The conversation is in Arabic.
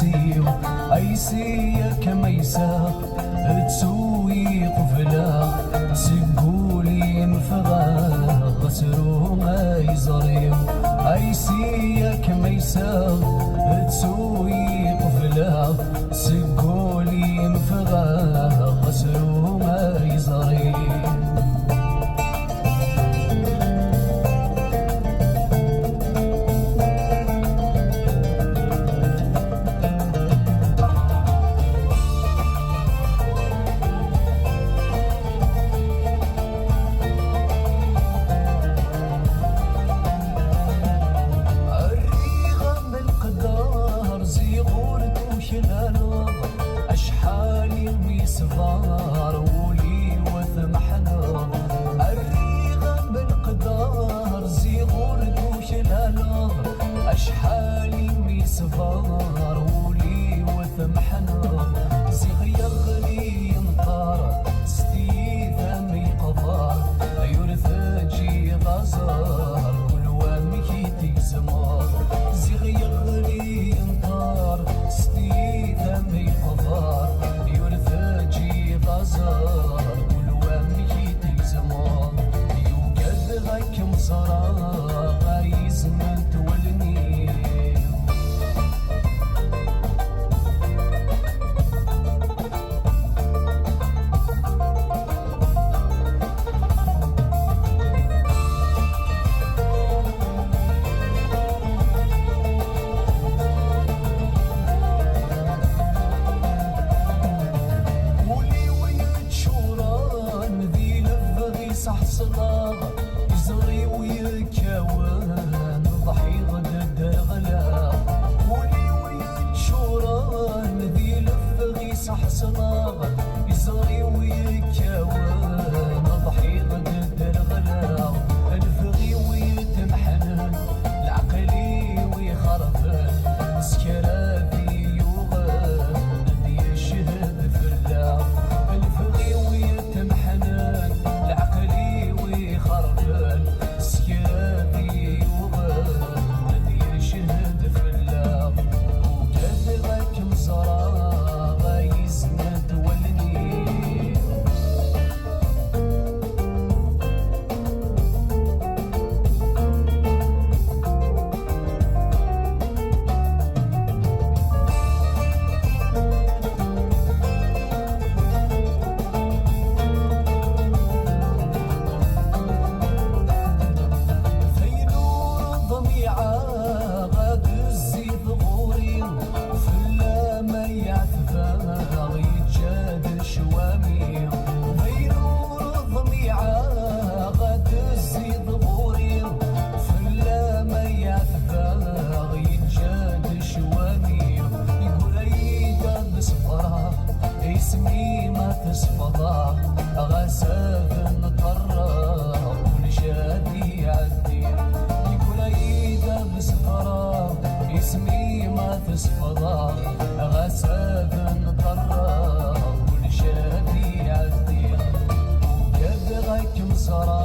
سيو أيسيا كميسا تسوي قفلا سقولي مفغا غسرو ما يزريو أيسيا كميسا تسوي قفلا سقولي مفغا غسرو ما يزريو أشحال ميسفار ولي وثمحنا الريغة بالقدار زيغور دوش الهلا أشحال ميسفار ولي وثمحنا زيغ يغلي ينطار ستيثا ميقضار يرثجي غزار كل وامكي تيزمار زيغ يغلي ينطار ستيثا ميقضار يرثجي غزار كل وامكي تيزمار يوجد غيك مزرا غايز من تولني صحصنا يزغي ويكاوان ضحي غدا دغلا ولي ويتشوران ذي لفغي صحصنا يزغي ويكاوان ضحي غدا دغلا الفغي ويتمحنن العقلي ويخرفن سكرافي يوغان ذي يشهد فلا الفغي ويتمحنن سكرافي يوغان الذي يشهد في الله وكذبك مزرا غايز ما تولني غاد الزيد غوري فلا ما يعتفى يتجاد شوامي غيرور ضميعة غاد الزيد غوري فلا ما يعتفى يتجاد شوامي يقول عيدا بصفرة اسمي ما تصفضة غساف نطرة كل شادي عدي بصفرة اسمي ما تصفضة غساف نطرة كل شادي عدي وكذا غيك مصرة